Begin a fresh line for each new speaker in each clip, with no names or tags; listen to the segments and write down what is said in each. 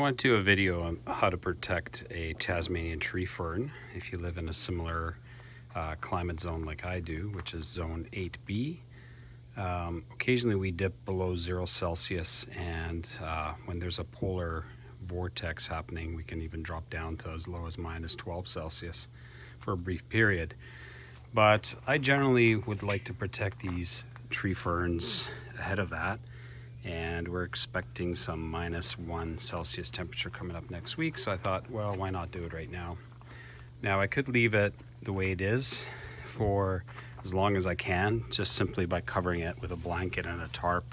want to do a video on how to protect a Tasmanian tree fern if you live in a similar climate zone like I do, which is zone 8B. Occasionally we dip below 0 Celsius, and when there's a polar vortex happening, we can even drop down to as low as minus 12 Celsius for a brief period. But I generally would like to protect these tree ferns ahead of that, and we're expecting some minus 1 Celsius temperature coming up next week, so I thought, well, why not do it right now? Now I could leave it the way it is for as long as I can, just simply by covering it with a blanket and a tarp,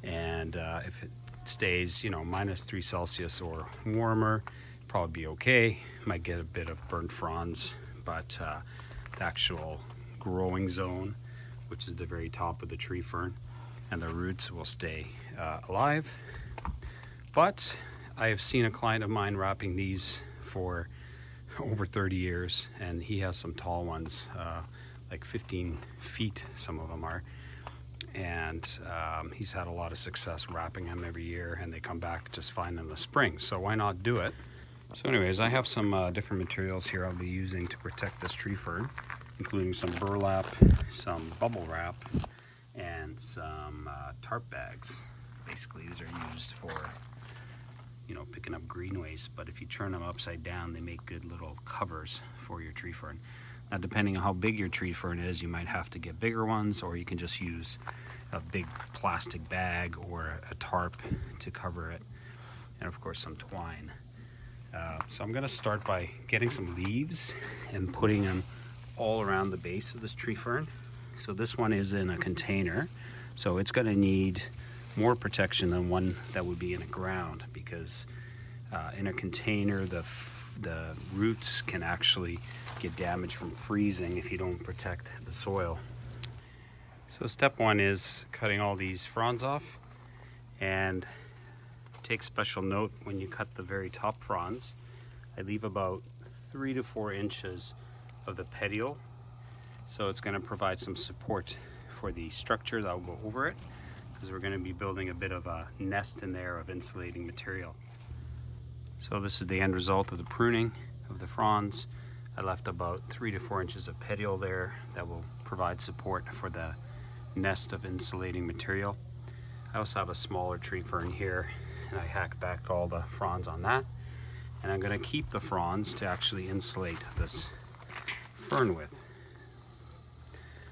and if it stays, you know, minus 3 Celsius or warmer, probably be okay. Might get a bit of burnt fronds, but the actual growing zone, which is the very top of the tree fern, and the roots will stay alive. But I have seen a client of mine wrapping these for over 30 years, and he has some tall ones, like 15 feet some of them are, and he's had a lot of success wrapping them every year, and they come back just fine in the spring, so why not do it? So anyways, I have some different materials here I'll be using to protect this tree fern, including some burlap, some bubble wrap, and some tarp bags. Basically these are used for, you know, picking up green waste, but if you turn them upside down, they make good little covers for your tree fern. Now, depending on how big your tree fern is, you might have to get bigger ones, or you can just use a big plastic bag or a tarp to cover it, and of course some twine. So I'm going to start by getting some leaves and putting them all around the base of this tree fern. So this one is in a container, so it's going to need more protection than one that would be in the ground, because in a container the roots can actually get damaged from freezing if you don't protect the soil. So step one is cutting all these fronds off, and take special note when you cut the very top fronds. I leave about 3 to 4 inches of the petiole, so it's going to provide some support for the structure that will go over it, because we're going to be building a bit of a nest in there of insulating material. So this is the end result of the pruning of the fronds. I left about 3 to 4 inches of petiole there that will provide support for the nest of insulating material. I also have a smaller tree fern here, and I hacked back all the fronds on that, and I'm going to keep the fronds to actually insulate this fern with.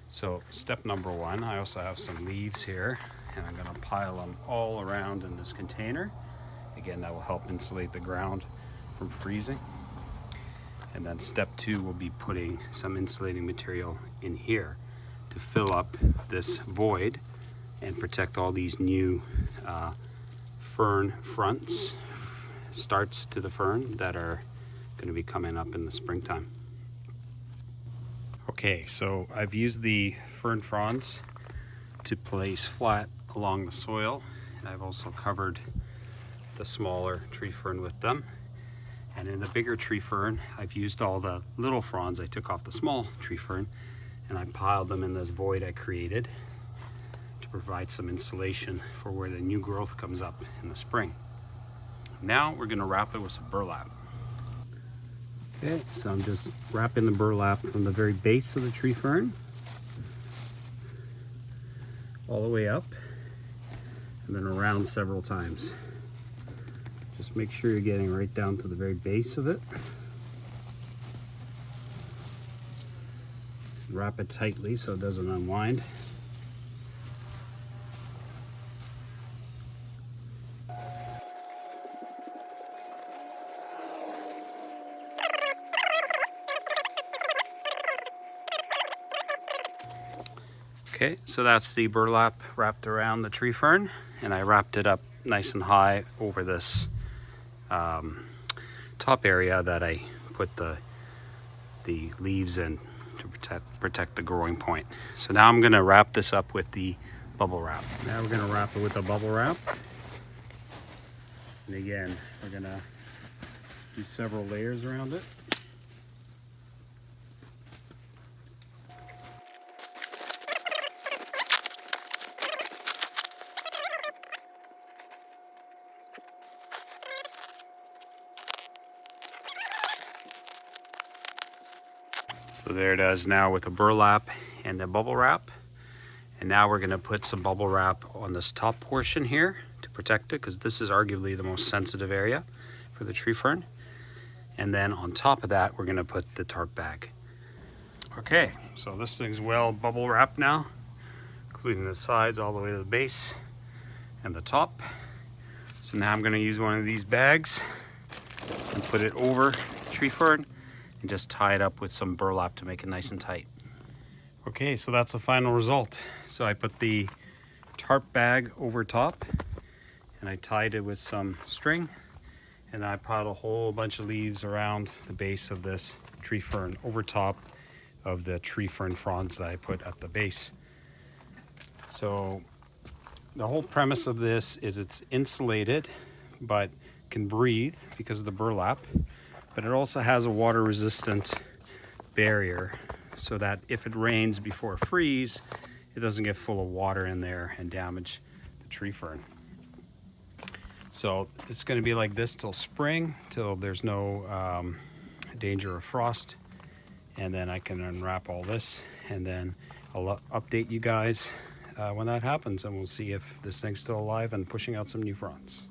So step number one, I also have some leaves here, and I'm going to pile them all around in this container. Again, that will help insulate the ground from freezing. And then step two will be putting some insulating material in here to fill up this void and protect all these new fern fronts, starts to the fern that are going to be coming up in the springtime. Okay, so I've used the fern fronds to place flat along the soil, and I've also covered the smaller tree fern with them. And in the bigger tree fern, I've used all the little fronds I took off the small tree fern, and I piled them in this void I created to provide some insulation for where the new growth comes up in the spring. Now we're going to wrap it with some burlap. Okay, so I'm just wrapping the burlap from the very base of the tree fern all the way up, and then around several times. Just make sure you're getting right down to the very base of it. Wrap it tightly so it doesn't unwind. Okay, so that's the burlap wrapped around the tree fern, and I wrapped it up nice and high over this top area that I put the leaves in to protect the growing point. So now I'm going to wrap this up with the bubble wrap. Now we're going to wrap it with the bubble wrap, and again we're going to do several layers around it. So there it is now with the burlap and the bubble wrap. And now we're gonna put some bubble wrap on this top portion here to protect it, because this is arguably the most sensitive area for the tree fern. And then on top of that, we're gonna put the tarp bag. Okay, so this thing's well bubble wrapped now, including the sides all the way to the base and the top. So now I'm gonna use one of these bags and put it over the tree fern and just tie it up with some burlap to make it nice and tight. Okay, so that's the final result. So I put the tarp bag over top and I tied it with some string, and I piled a whole bunch of leaves around the base of this tree fern over top of the tree fern fronds that I put at the base. So the whole premise of this is it's insulated but can breathe because of the burlap, but it also has a water resistant barrier so that if it rains before it freezes, it doesn't get full of water in there and damage the tree fern. So it's going to be like this till spring, till there's no danger of frost, and then I can unwrap all this, and then I'll update you guys when that happens, and we'll see if this thing's still alive and pushing out some new fronds.